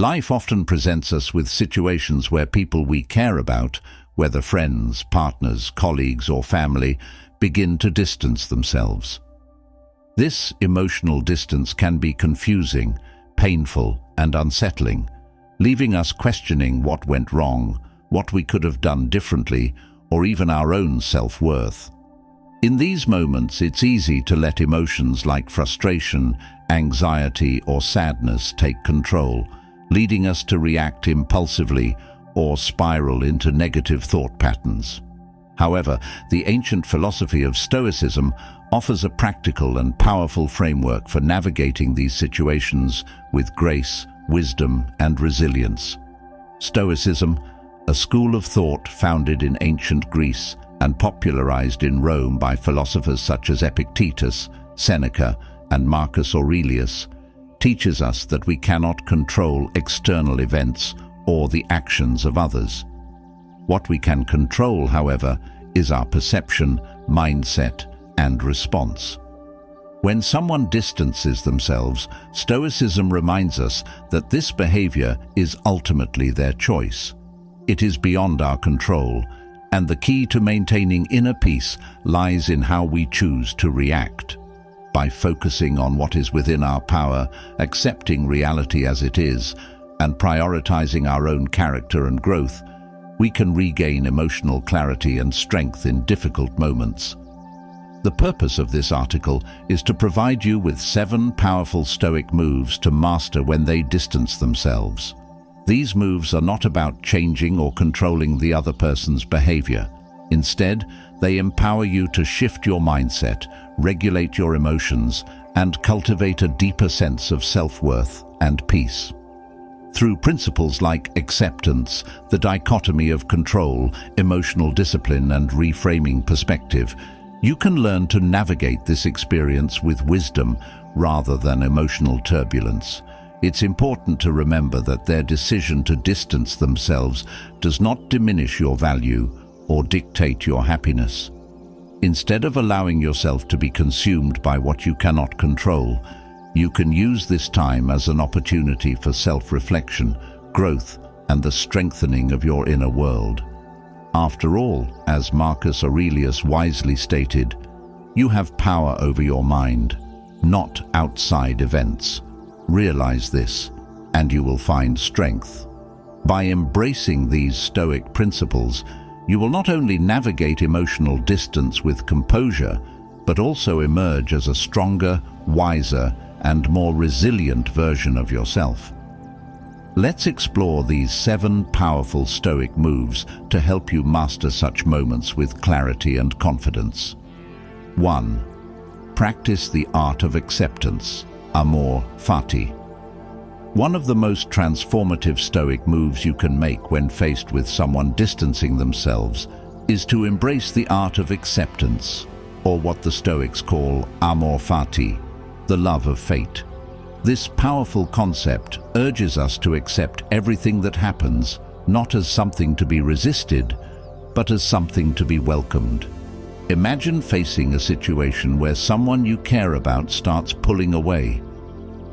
Life often presents us with situations where people we care about, whether friends, partners, colleagues, or family, begin to distance themselves. This emotional distance can be confusing, painful, and unsettling, leaving us questioning what went wrong, what we could have done differently, or even our own self-worth. In these moments, it's easy to let emotions like frustration, anxiety, or sadness take control, leading us to react impulsively or spiral into negative thought patterns. However, the ancient philosophy of Stoicism offers a practical and powerful framework for navigating these situations with grace, wisdom, and resilience. Stoicism, a school of thought founded in ancient Greece and popularized in Rome by philosophers such as Epictetus, Seneca, and Marcus Aurelius, teaches us that we cannot control external events or the actions of others. What we can control, however, is our perception, mindset, and response. When someone distances themselves, Stoicism reminds us that this behavior is ultimately their choice. It is beyond our control, and the key to maintaining inner peace lies in how we choose to react. By focusing on what is within our power, accepting reality as it is, and prioritizing our own character and growth, we can regain emotional clarity and strength in difficult moments. The purpose of this article is to provide you with 7 powerful Stoic moves to master when they distance themselves. These moves are not about changing or controlling the other person's behavior. Instead, they empower you to shift your mindset, regulate your emotions, and cultivate a deeper sense of self-worth and peace. Through principles like acceptance, the dichotomy of control, emotional discipline, and reframing perspective, you can learn to navigate this experience with wisdom rather than emotional turbulence. It's important to remember that their decision to distance themselves does not diminish your value or dictate your happiness. Instead of allowing yourself to be consumed by what you cannot control, you can use this time as an opportunity for self-reflection, growth, and the strengthening of your inner world. After all, as Marcus Aurelius wisely stated, you have power over your mind, not outside events. Realize this, and you will find strength. By embracing these Stoic principles, you will not only navigate emotional distance with composure, but also emerge as a stronger, wiser, and more resilient version of yourself. Let's explore these 7 powerful Stoic moves to help you master such moments with clarity and confidence. 1. Practice the art of acceptance, amor fati. One of the most transformative Stoic moves you can make when faced with someone distancing themselves is to embrace the art of acceptance, or what the Stoics call amor fati, the love of fate. This powerful concept urges us to accept everything that happens, not as something to be resisted, but as something to be welcomed. Imagine facing a situation where someone you care about starts pulling away.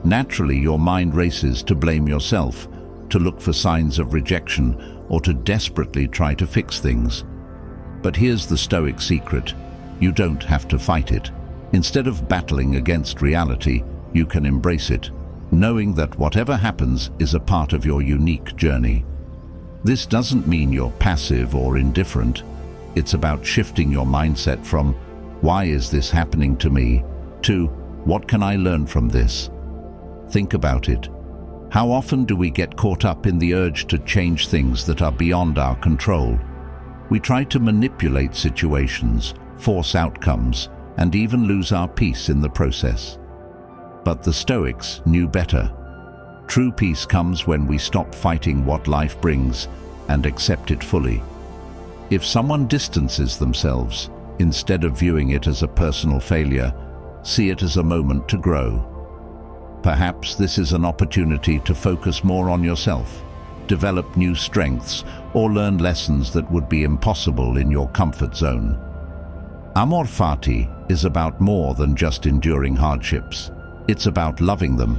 Naturally, your mind races to blame yourself, to look for signs of rejection, or to desperately try to fix things. But here's the Stoic secret: you don't have to fight it. Instead of battling against reality, you can embrace it, knowing that whatever happens is a part of your unique journey. This doesn't mean you're passive or indifferent. It's about shifting your mindset from, "Why is this happening to me?" to, "What can I learn from this?" Think about it. How often do we get caught up in the urge to change things that are beyond our control? We try to manipulate situations, force outcomes, and even lose our peace in the process. But the Stoics knew better. True peace comes when we stop fighting what life brings and accept it fully. If someone distances themselves, instead of viewing it as a personal failure, see it as a moment to grow. Perhaps this is an opportunity to focus more on yourself, develop new strengths, or learn lessons that would be impossible in your comfort zone. Amor fati is about more than just enduring hardships. It's about loving them,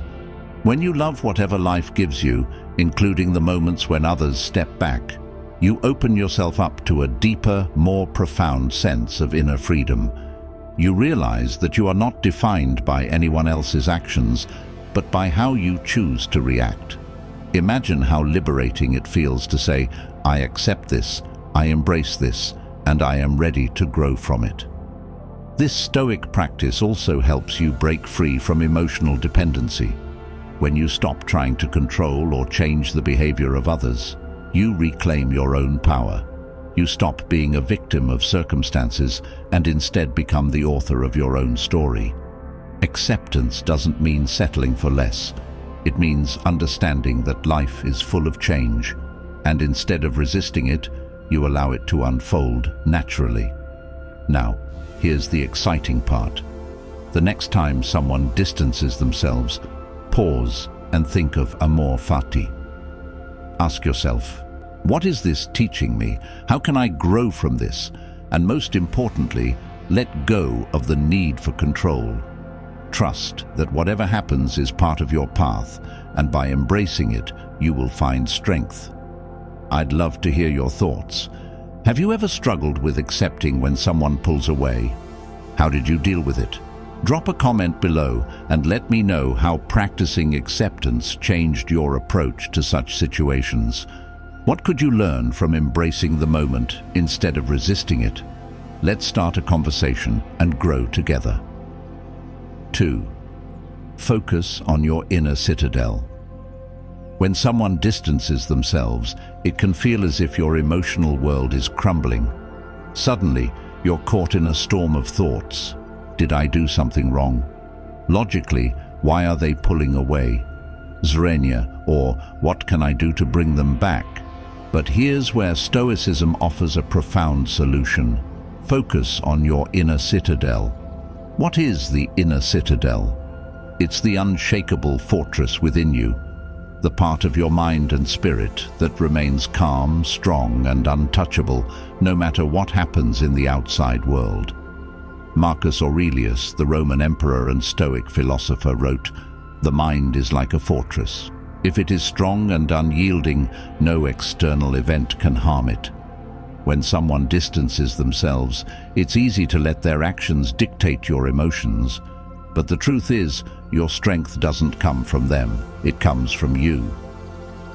When you love whatever life gives you, including the moments when others step back, you open yourself up to a deeper, more profound sense of inner freedom. You realize that you are not defined by anyone else's actions, but by how you choose to react. Imagine how liberating it feels to say, "I accept this, I embrace this, and I am ready to grow from it." This Stoic practice also helps you break free from emotional dependency. When you stop trying to control or change the behavior of others, you reclaim your own power. You stop being a victim of circumstances and instead become the author of your own story. Acceptance doesn't mean settling for less. It means understanding that life is full of change, and instead of resisting it, you allow it to unfold naturally. Now, here's the exciting part. The next time someone distances themselves, pause and think of amor fati. Ask yourself, what is this teaching me? How can I grow from this? And most importantly, let go of the need for control. Trust that whatever happens is part of your path, and by embracing it, you will find strength. I'd love to hear your thoughts. Have you ever struggled with accepting when someone pulls away? How did you deal with it? Drop a comment below and let me know how practicing acceptance changed your approach to such situations. What could you learn from embracing the moment instead of resisting it? Let's start a conversation and grow together. 2. Focus on your inner citadel. When someone distances themselves, it can feel as if your emotional world is crumbling. Suddenly, you're caught in a storm of thoughts. Did I do something wrong? Logically, why are they pulling away? Zrenia, or what can I do to bring them back? But here's where Stoicism offers a profound solution. Focus on your inner citadel. What is the inner citadel? It's the unshakable fortress within you, the part of your mind and spirit that remains calm, strong, and untouchable no matter what happens in the outside world. Marcus Aurelius, the Roman emperor and Stoic philosopher, wrote, "The mind is like a fortress. If it is strong and unyielding, no external event can harm it." When someone distances themselves, it's easy to let their actions dictate your emotions. But the truth is, your strength doesn't come from them, it comes from you.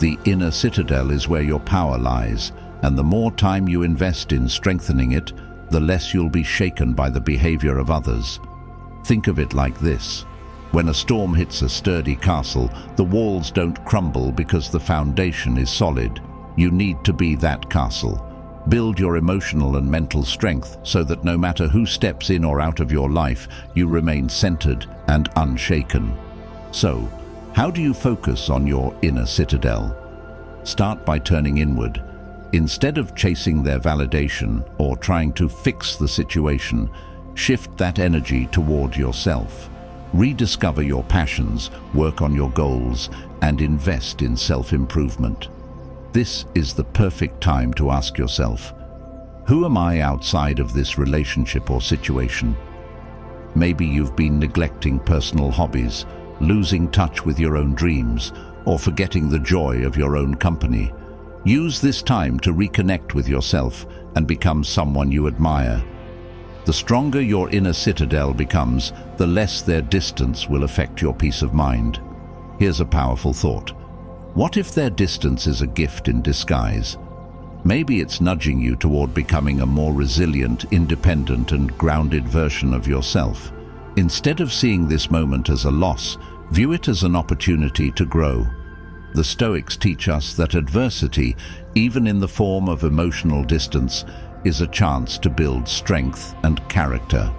The inner citadel is where your power lies, and the more time you invest in strengthening it, the less you'll be shaken by the behavior of others. Think of it like this. When a storm hits a sturdy castle, the walls don't crumble because the foundation is solid. You need to be that castle. Build your emotional and mental strength so that no matter who steps in or out of your life, you remain centered and unshaken. So, how do you focus on your inner citadel? Start by turning inward. Instead of chasing their validation or trying to fix the situation, shift that energy toward yourself. Rediscover your passions, work on your goals, and invest in self-improvement. This is the perfect time to ask yourself, who am I outside of this relationship or situation? Maybe you've been neglecting personal hobbies, losing touch with your own dreams, or forgetting the joy of your own company. Use this time to reconnect with yourself and become someone you admire. The stronger your inner citadel becomes, the less their distance will affect your peace of mind. Here's a powerful thought. What if their distance is a gift in disguise? Maybe it's nudging you toward becoming a more resilient, independent, and grounded version of yourself. Instead of seeing this moment as a loss, view it as an opportunity to grow. The Stoics teach us that adversity, even in the form of emotional distance, is a chance to build strength and character.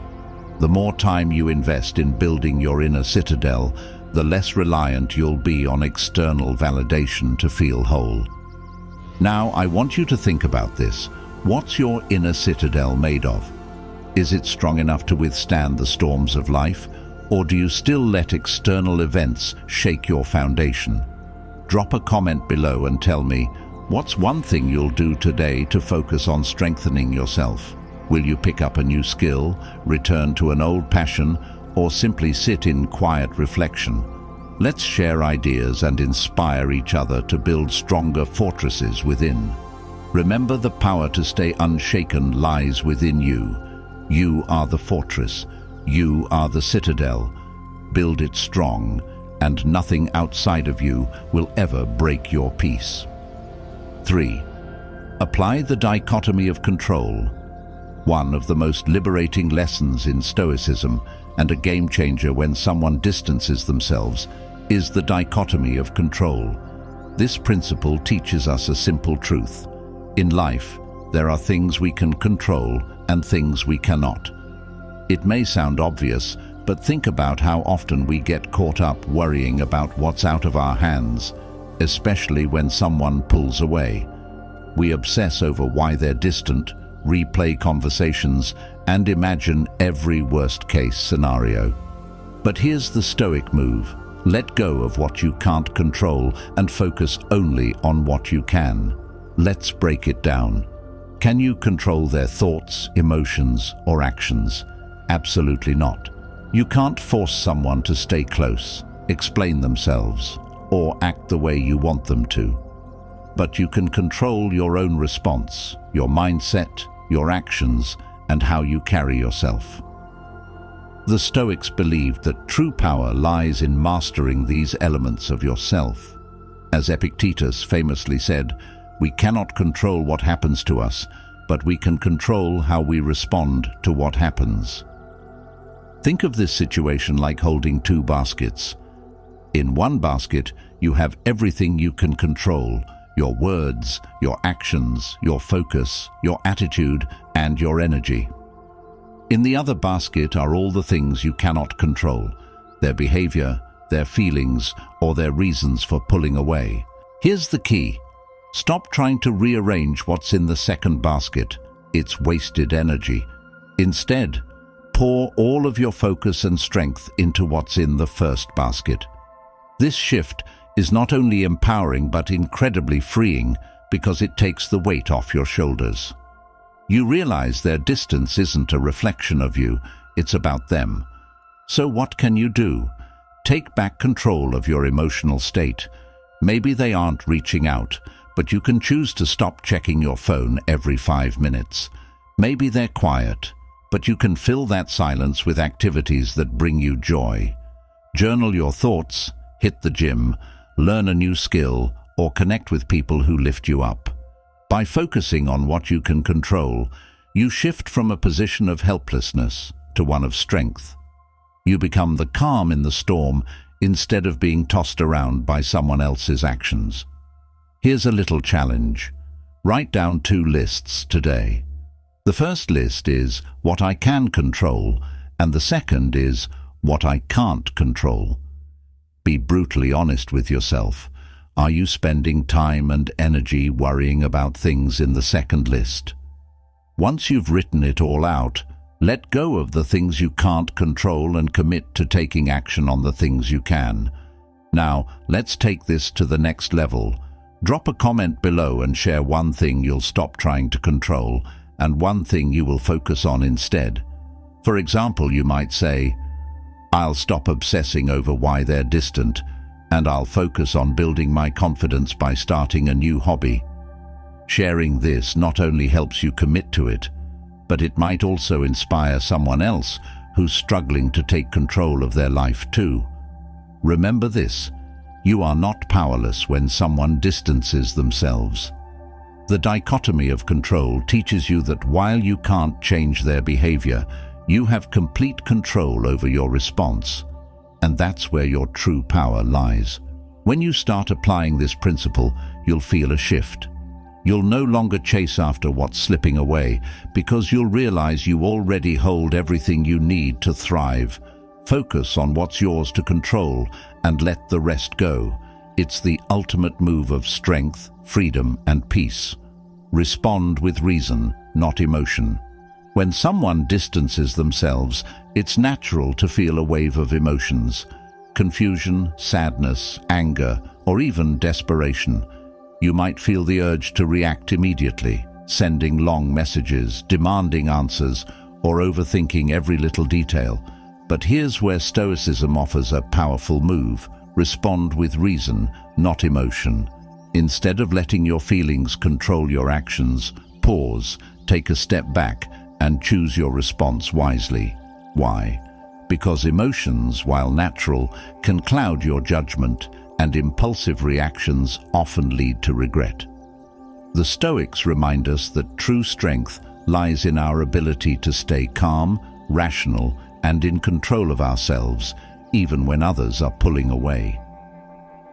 The more time you invest in building your inner citadel, the less reliant you'll be on external validation to feel whole. Now, I want you to think about this. What's your inner citadel made of? Is it strong enough to withstand the storms of life, or do you still let external events shake your foundation? Drop a comment below and tell me, what's one thing you'll do today to focus on strengthening yourself? Will you pick up a new skill, return to an old passion, or simply sit in quiet reflection? Let's share ideas and inspire each other to build stronger fortresses within. Remember, the power to stay unshaken lies within you. You are the fortress. You are the citadel. Build it strong, and nothing outside of you will ever break your peace. 3. Apply the dichotomy of control. One of the most liberating lessons in Stoicism, and a game changer when someone distances themselves, is the dichotomy of control. This principle teaches us a simple truth. In life, there are things we can control and things we cannot. It may sound obvious, but think about how often we get caught up worrying about what's out of our hands, especially when someone pulls away. We obsess over why they're distant, replay conversations, and imagine every worst-case scenario. But here's the Stoic move. Let go of what you can't control and focus only on what you can. Let's break it down. Can you control their thoughts, emotions, or actions? Absolutely not. You can't force someone to stay close, explain themselves, or act the way you want them to. But you can control your own response, your mindset, your actions, and how you carry yourself. The Stoics believed that true power lies in mastering these elements of yourself. As Epictetus famously said, "We cannot control what happens to us, but we can control how we respond to what happens." Think of this situation like holding two baskets. In one basket, you have everything you can control: your words, your actions, your focus, your attitude, and your energy. In the other basket are all the things you cannot control: their behavior, their feelings, or their reasons for pulling away. Here's the key. Stop trying to rearrange what's in the second basket. It's wasted energy. Instead, pour all of your focus and strength into what's in the first basket. This shift is not only empowering but incredibly freeing, because it takes the weight off your shoulders. You realize their distance isn't a reflection of you, it's about them. So what can you do? Take back control of your emotional state. Maybe they aren't reaching out, but you can choose to stop checking your phone every 5 minutes. Maybe they're quiet, but you can fill that silence with activities that bring you joy. Journal your thoughts, hit the gym, learn a new skill, or connect with people who lift you up. By focusing on what you can control, you shift from a position of helplessness to one of strength. You become the calm in the storm instead of being tossed around by someone else's actions. Here's a little challenge. Write down 2 lists today. The first list is what I can control, and the second is what I can't control. Be brutally honest with yourself. Are you spending time and energy worrying about things in the second list? Once you've written it all out, let go of the things you can't control and commit to taking action on the things you can. Now, let's take this to the next level. Drop a comment below and share one thing you'll stop trying to control and one thing you will focus on instead. For example, you might say, "I'll stop obsessing over why they're distant, and I'll focus on building my confidence by starting a new hobby." Sharing this not only helps you commit to it, but it might also inspire someone else who's struggling to take control of their life too. Remember this: you are not powerless when someone distances themselves. The dichotomy of control teaches you that while you can't change their behavior, you have complete control over your response. And that's where your true power lies. When you start applying this principle, you'll feel a shift. You'll no longer chase after what's slipping away, because you'll realize you already hold everything you need to thrive. Focus on what's yours to control and let the rest go. It's the ultimate move of strength, freedom, and peace. Respond with reason, not emotion. When someone distances themselves, it's natural to feel a wave of emotions: confusion, sadness, anger, or even desperation. You might feel the urge to react immediately, sending long messages, demanding answers, or overthinking every little detail. But here's where Stoicism offers a powerful move: Respond with reason, not emotion. Instead of letting your feelings control your actions, pause, take a step back, and choose your response wisely. Why? Because emotions, while natural, can cloud your judgment, and impulsive reactions often lead to regret. The Stoics remind us that true strength lies in our ability to stay calm, rational, and in control of ourselves, even when others are pulling away.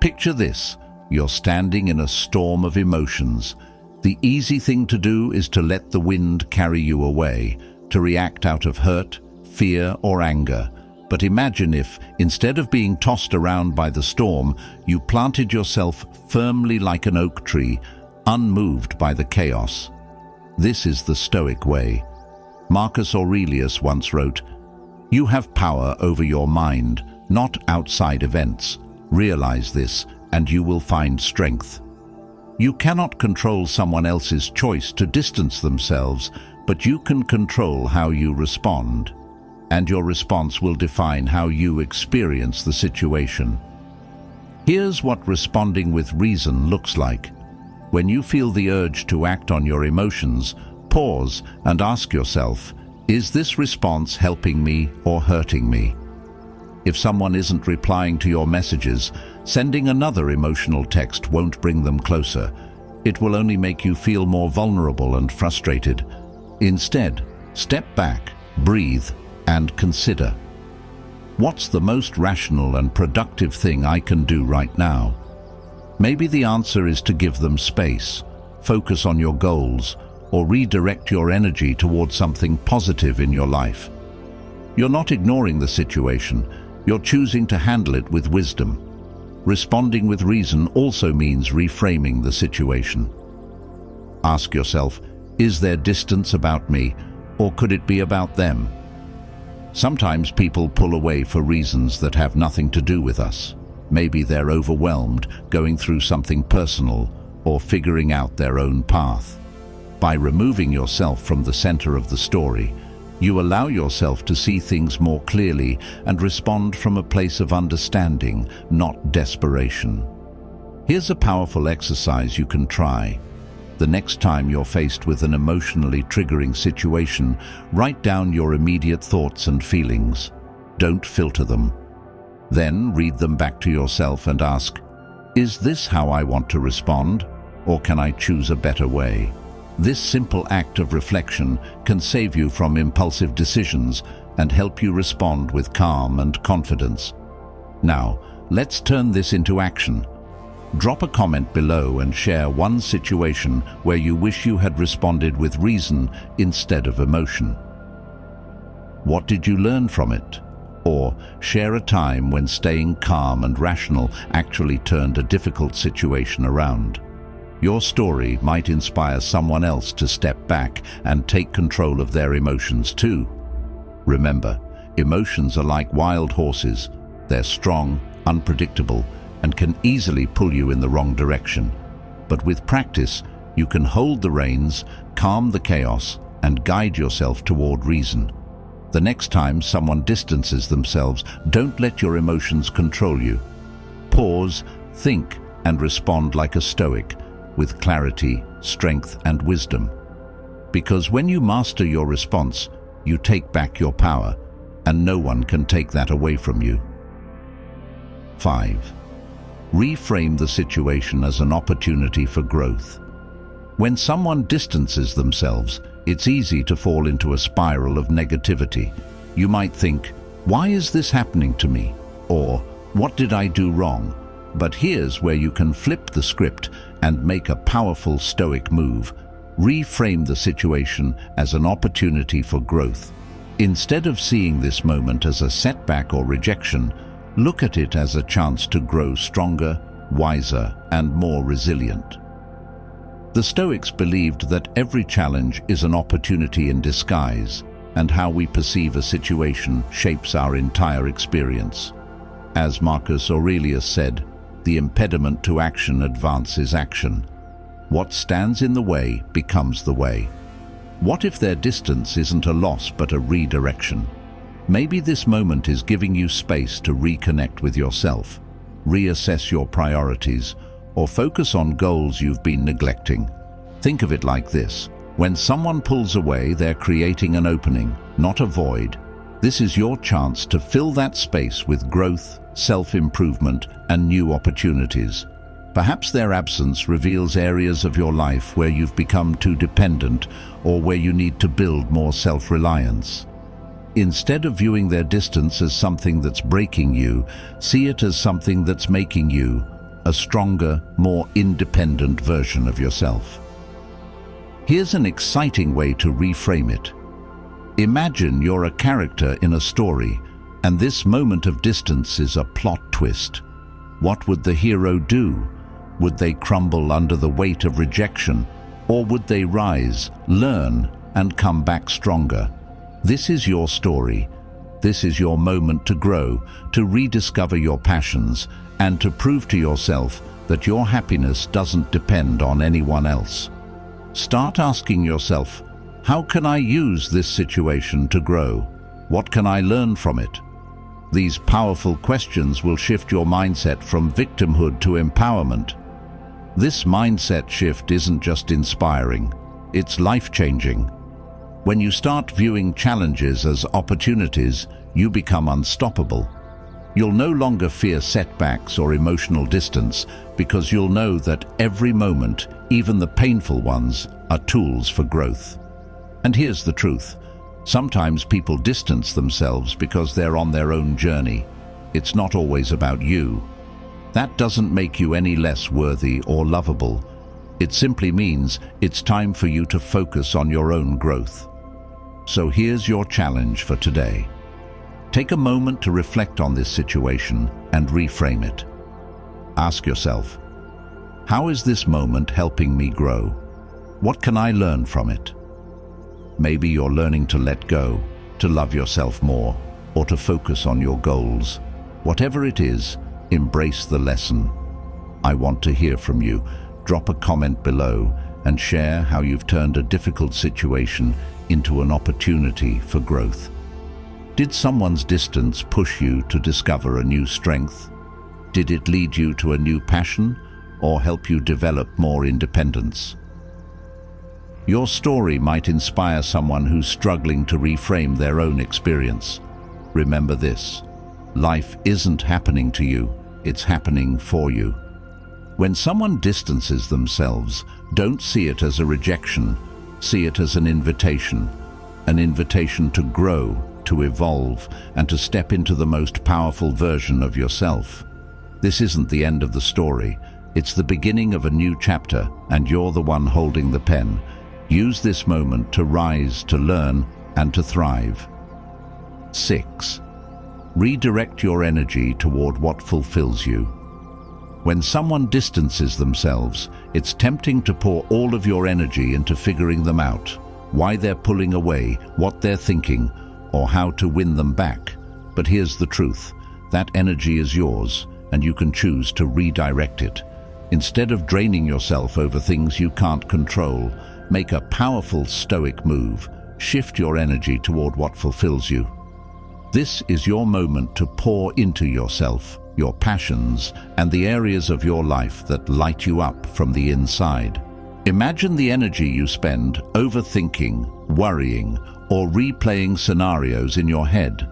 Picture this: you're standing in a storm of emotions. The easy thing to do is to let the wind carry you away, to react out of hurt, fear, or anger. But imagine if, instead of being tossed around by the storm, you planted yourself firmly like an oak tree, unmoved by the chaos. This is the Stoic way. Marcus Aurelius once wrote, "You have power over your mind, not outside events. Realize this, and you will find strength." You cannot control someone else's choice to distance themselves, but you can control how you respond. And your response will define how you experience the situation. Here's what responding with reason looks like. When you feel the urge to act on your emotions, pause and ask yourself, is this response helping me or hurting me? If someone isn't replying to your messages, sending another emotional text won't bring them closer. It will only make you feel more vulnerable and frustrated. Instead, step back, breathe, and consider. What's the most rational and productive thing I can do right now? Maybe the answer is to give them space, focus on your goals, or redirect your energy towards something positive in your life. You're not ignoring the situation, you're choosing to handle it with wisdom. Responding with reason also means reframing the situation. Ask yourself, is there distance about me, or could it be about them? Sometimes people pull away for reasons that have nothing to do with us. Maybe they're overwhelmed, going through something personal, or figuring out their own path. By removing yourself from the center of the story, you allow yourself to see things more clearly and respond from a place of understanding, not desperation. Here's a powerful exercise you can try. The next time you're faced with an emotionally triggering situation, write down your immediate thoughts and feelings. Don't filter them. Then read them back to yourself and ask, is this how I want to respond, or can I choose a better way? This simple act of reflection can save you from impulsive decisions and help you respond with calm and confidence. Now, let's turn this into action. Drop a comment below and share one situation where you wish you had responded with reason instead of emotion. What did you learn from it? Or share a time when staying calm and rational actually turned a difficult situation around. Your story might inspire someone else to step back and take control of their emotions too. Remember, emotions are like wild horses. They're strong, unpredictable, and can easily pull you in the wrong direction. But with practice, you can hold the reins, calm the chaos, and guide yourself toward reason. The next time someone distances themselves, don't let your emotions control you. Pause, think, and respond like a Stoic, with clarity, strength, and wisdom. Because when you master your response, you take back your power, and no one can take that away from you. 5. Reframe the situation as an opportunity for growth. When someone distances themselves, it's easy to fall into a spiral of negativity. You might think, why is this happening to me? Or, what did I do wrong? But here's where you can flip the script and make a powerful Stoic move. Reframe the situation as an opportunity for growth. Instead of seeing this moment as a setback or rejection, look at it as a chance to grow stronger, wiser, and more resilient. The Stoics believed that every challenge is an opportunity in disguise, and how we perceive a situation shapes our entire experience. As Marcus Aurelius said, the impediment to action advances action. What stands in the way becomes the way. What if their distance isn't a loss but a redirection? Maybe this moment is giving you space to reconnect with yourself. reassess your priorities, or focus on goals you've been neglecting. Think of it like this. When someone pulls away, they're creating an opening, not a void. This is your chance to fill that space with growth, self-improvement, and new opportunities. Perhaps their absence reveals areas of your life where you've become too dependent or where you need to build more self-reliance. Instead of viewing their distance as something that's breaking you, see it as something that's making you a stronger, more independent version of yourself. Here's an exciting way to reframe it. Imagine you're a character in a story, and this moment of distance is a plot twist. What would the hero do? Would they crumble under the weight of rejection, or would they rise, learn, and come back stronger? This is your story. This is your moment to grow, to rediscover your passions, and to prove to yourself that your happiness doesn't depend on anyone else. Start asking yourself, how can I use this situation to grow? What can I learn from it? These powerful questions will shift your mindset from victimhood to empowerment. This mindset shift isn't just inspiring, it's life-changing. When you start viewing challenges as opportunities, you become unstoppable. You'll no longer fear setbacks or emotional distance because you'll know that every moment, even the painful ones, are tools for growth. And here's the truth. Sometimes people distance themselves because they're on their own journey. It's not always about you. That doesn't make you any less worthy or lovable. It simply means it's time for you to focus on your own growth. So here's your challenge for today. Take a moment to reflect on this situation and reframe it. Ask yourself, how is this moment helping me grow? What can I learn from it? Maybe you're learning to let go, to love yourself more, or to focus on your goals. Whatever it is, embrace the lesson. I want to hear from you. Drop a comment below and share how you've turned a difficult situation into an opportunity for growth. Did someone's distance push you to discover a new strength? Did it lead you to a new passion or help you develop more independence? Your story might inspire someone who's struggling to reframe their own experience. Remember this: life isn't happening to you, it's happening for you. When someone distances themselves, don't see it as a rejection, see it as an invitation to grow, to evolve, and to step into the most powerful version of yourself. This isn't the end of the story, it's the beginning of a new chapter, and you're the one holding the pen. Use this moment to rise, to learn, and to thrive. 6. Redirect your energy toward what fulfills you. When someone distances themselves, it's tempting to pour all of your energy into figuring them out, why they're pulling away, what they're thinking, or how to win them back. But here's the truth: that energy is yours, and you can choose to redirect it. Instead of draining yourself over things you can't control, make a powerful Stoic move. Shift your energy toward what fulfills you. This is your moment to pour into yourself, your passions, and the areas of your life that light you up from the inside. Imagine the energy you spend overthinking, worrying, or replaying scenarios in your head.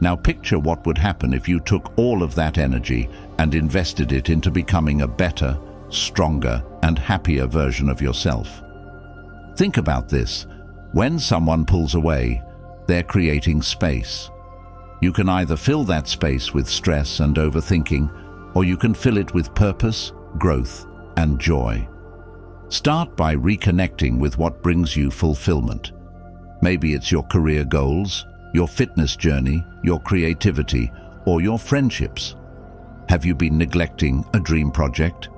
Now picture what would happen if you took all of that energy and invested it into becoming a better, stronger, and happier version of yourself. Think about this. When someone pulls away, they're creating space. You can either fill that space with stress and overthinking, or you can fill it with purpose, growth, and joy. Start by reconnecting with what brings you fulfillment. Maybe it's your career goals, your fitness journey, your creativity, or your friendships. Have you been neglecting a dream project?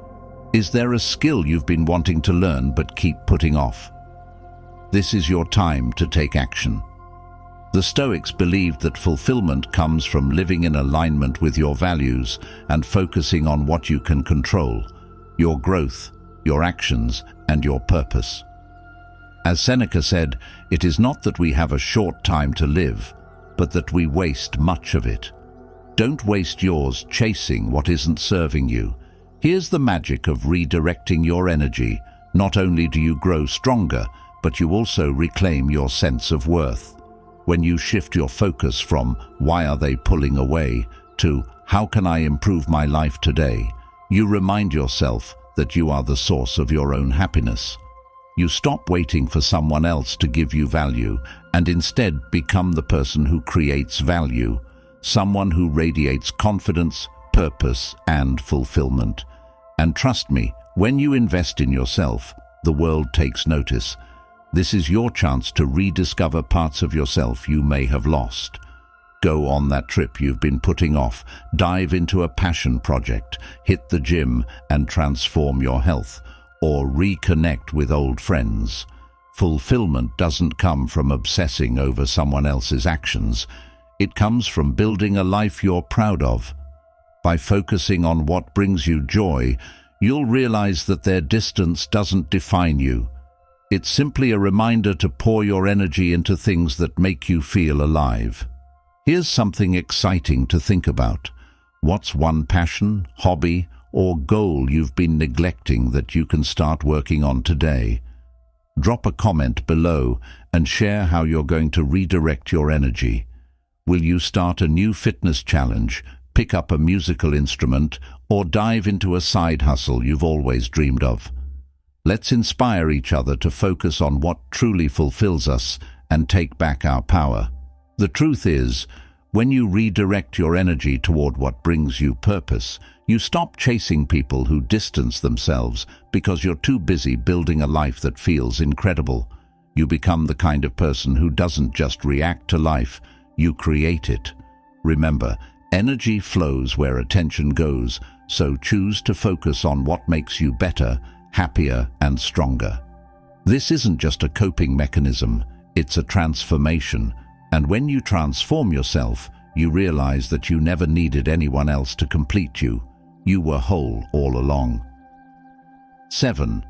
Is there a skill you've been wanting to learn but keep putting off? This is your time to take action. The Stoics believed that fulfillment comes from living in alignment with your values and focusing on what you can control: your growth, your actions, and your purpose. As Seneca said, it is not that we have a short time to live, but that we waste much of it. Don't waste yours chasing what isn't serving you. Here's the magic of redirecting your energy. Not only do you grow stronger, but you also reclaim your sense of worth. When you shift your focus from "why are they pulling away" to "how can I improve my life today?" you remind yourself that you are the source of your own happiness. You stop waiting for someone else to give you value and instead become the person who creates value, someone who radiates confidence, purpose, and fulfillment. And trust me, when you invest in yourself, the world takes notice. This is your chance to rediscover parts of yourself you may have lost. Go on that trip you've been putting off, dive into a passion project, hit the gym and transform your health, or reconnect with old friends. Fulfillment doesn't come from obsessing over someone else's actions. It comes from building a life you're proud of. By focusing on what brings you joy, you'll realize that their distance doesn't define you. It's simply a reminder to pour your energy into things that make you feel alive. Here's something exciting to think about. What's one passion, hobby, or goal you've been neglecting that you can start working on today? Drop a comment below and share how you're going to redirect your energy. Will you start a new fitness challenge, pick up a musical instrument, or dive into a side hustle you've always dreamed of? Let's inspire each other to focus on what truly fulfills us and take back our power. The truth is, when you redirect your energy toward what brings you purpose, you stop chasing people who distance themselves because you're too busy building a life that feels incredible. You become the kind of person who doesn't just react to life, you create it. Remember, energy flows where attention goes, so choose to focus on what makes you better, happier, and stronger. This isn't just a coping mechanism, it's a transformation. And when you transform yourself, you realize that you never needed anyone else to complete you. You were whole all along. 7.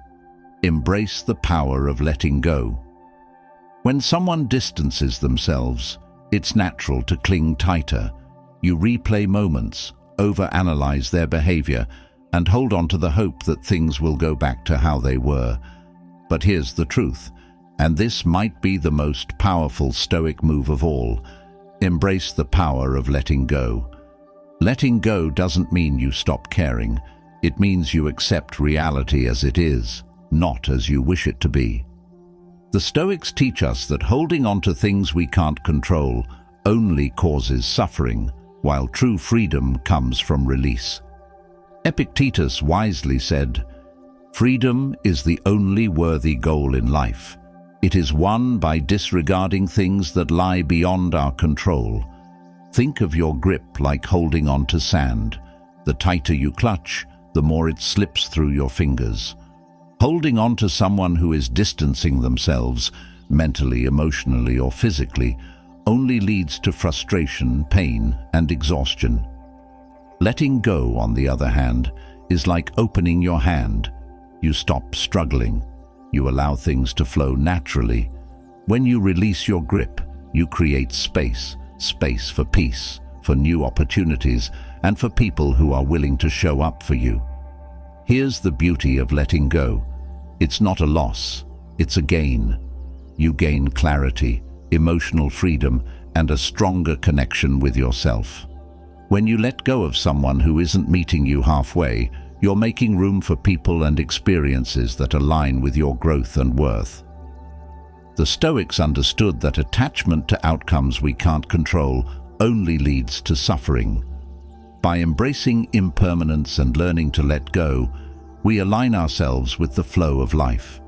Embrace the power of letting go. When someone distances themselves, it's natural to cling tighter. You replay moments, overanalyze their behavior, and hold on to the hope that things will go back to how they were. But here's the truth, and this might be the most powerful Stoic move of all. Embrace the power of letting go. Letting go doesn't mean you stop caring. It means you accept reality as it is, not as you wish it to be. The Stoics teach us that holding on to things we can't control only causes suffering, while true freedom comes from release. Epictetus wisely said, "Freedom is the only worthy goal in life. It is won by disregarding things that lie beyond our control." Think of your grip like holding on to sand. The tighter you clutch, the more it slips through your fingers. Holding on to someone who is distancing themselves, mentally, emotionally, or physically, only leads to frustration, pain, and exhaustion. Letting go, on the other hand, is like opening your hand. You stop struggling. You allow things to flow naturally. When you release your grip, you create space for peace, for new opportunities, and for people who are willing to show up for you. Here's the beauty of letting go. It's not a loss, it's a gain. You gain clarity, emotional freedom, and a stronger connection with yourself. When you let go of someone who isn't meeting you halfway, you're making room for people and experiences that align with your growth and worth. The Stoics understood that attachment to outcomes we can't control only leads to suffering. By embracing impermanence and learning to let go, we align ourselves with the flow of life.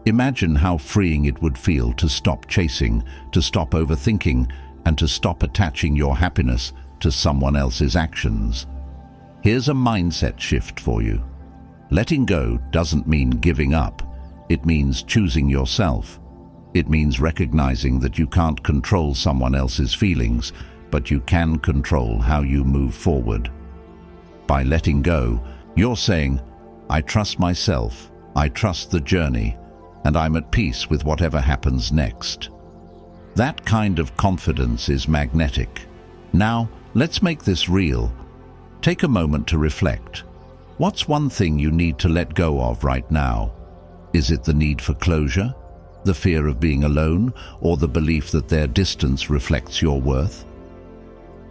Imagine how freeing it would feel to stop chasing, to stop overthinking, and to stop attaching your happiness to someone else's actions. Here's a mindset shift for you. Letting go doesn't mean giving up. It means choosing yourself. It means recognizing that you can't control someone else's feelings, but you can control how you move forward. By letting go, you're saying, "I trust myself, I trust the journey, and I'm at peace with whatever happens next." That kind of confidence is magnetic. Now, Let's make this real. Take a moment to reflect. What's one thing you need to let go of right now? Is it the need for closure, the fear of being alone, or the belief that their distance reflects your worth?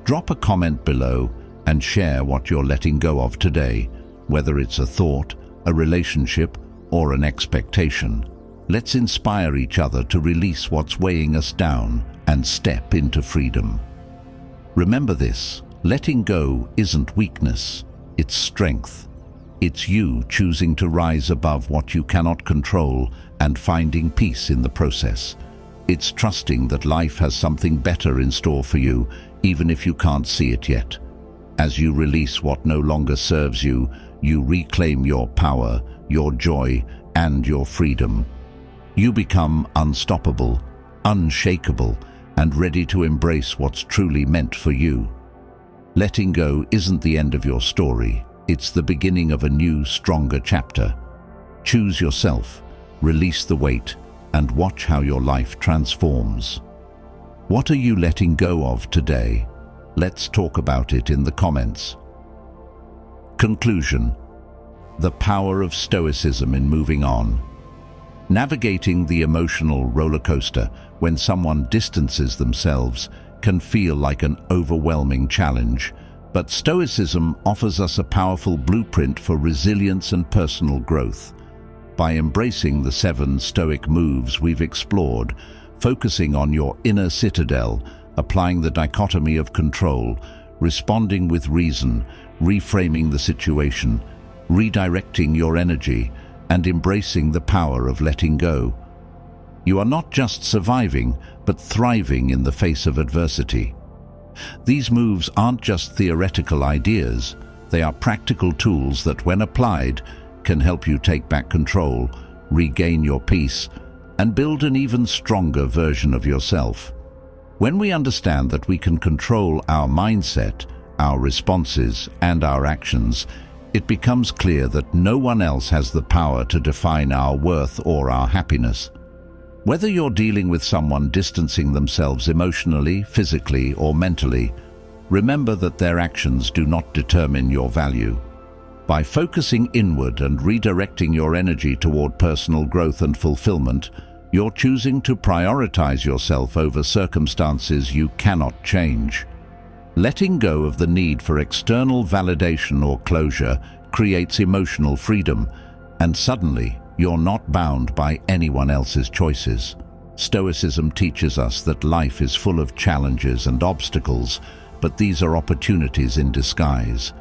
Drop a comment below and share what you're letting go of today, whether it's a thought, a relationship, or an expectation. Let's inspire each other to release what's weighing us down and step into freedom. Remember this, letting go isn't weakness, it's strength. It's you choosing to rise above what you cannot control and finding peace in the process. It's trusting that life has something better in store for you, even if you can't see it yet. As you release what no longer serves you, you reclaim your power, your joy, and your freedom. You become unstoppable, unshakable, and ready to embrace what's truly meant for you. Letting go isn't the end of your story. It's the beginning of a new, stronger chapter. Choose yourself, release the weight, and watch how your life transforms. What are you letting go of today? Let's talk about it in the comments. Conclusion: the power of Stoicism in moving on. Navigating the emotional roller coaster when someone distances themselves can feel like an overwhelming challenge, but Stoicism offers us a powerful blueprint for resilience and personal growth. By embracing the 7 Stoic moves we've explored, focusing on your inner citadel, applying the dichotomy of control, responding with reason, reframing the situation, redirecting your energy, and embracing the power of letting go, you are not just surviving, but thriving in the face of adversity. These moves aren't just theoretical ideas, they are practical tools that, when applied, can help you take back control, regain your peace, and build an even stronger version of yourself. When we understand that we can control our mindset, our responses, and our actions, it becomes clear that no one else has the power to define our worth or our happiness. Whether you're dealing with someone distancing themselves emotionally, physically, or mentally, remember that their actions do not determine your value. By focusing inward and redirecting your energy toward personal growth and fulfillment, you're choosing to prioritize yourself over circumstances you cannot change. Letting go of the need for external validation or closure creates emotional freedom, and suddenly you're not bound by anyone else's choices. Stoicism teaches us that life is full of challenges and obstacles, but these are opportunities in disguise.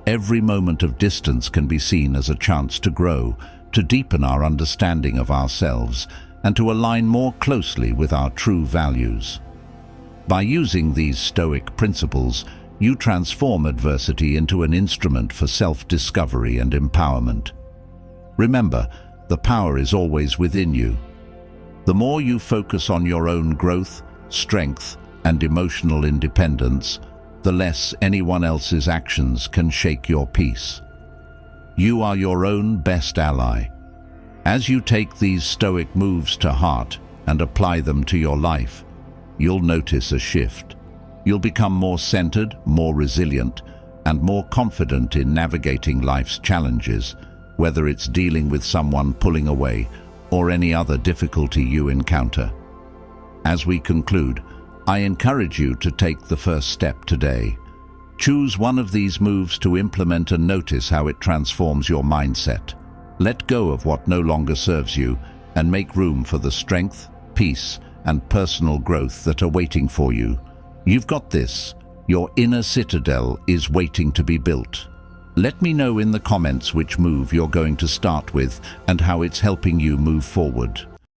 Every moment of distance can be seen as a chance to grow, to deepen our understanding of ourselves, and to align more closely with our true values. By using these Stoic principles, you transform adversity into an instrument for self-discovery and empowerment. Remember, the power is always within you. The more you focus on your own growth, strength, and emotional independence, the less anyone else's actions can shake your peace. You are your own best ally. As you take these Stoic moves to heart and apply them to your life, you'll notice a shift. You'll become more centered, more resilient, and more confident in navigating life's challenges, whether it's dealing with someone pulling away or any other difficulty you encounter. As we conclude, I encourage you to take the first step today. Choose one of these moves to implement and notice how it transforms your mindset. Let go of what no longer serves you and make room for the strength, peace, and personal growth that are waiting for you. You've got this. Your inner citadel is waiting to be built. Let me know in the comments which move you're going to start with and how it's helping you move forward.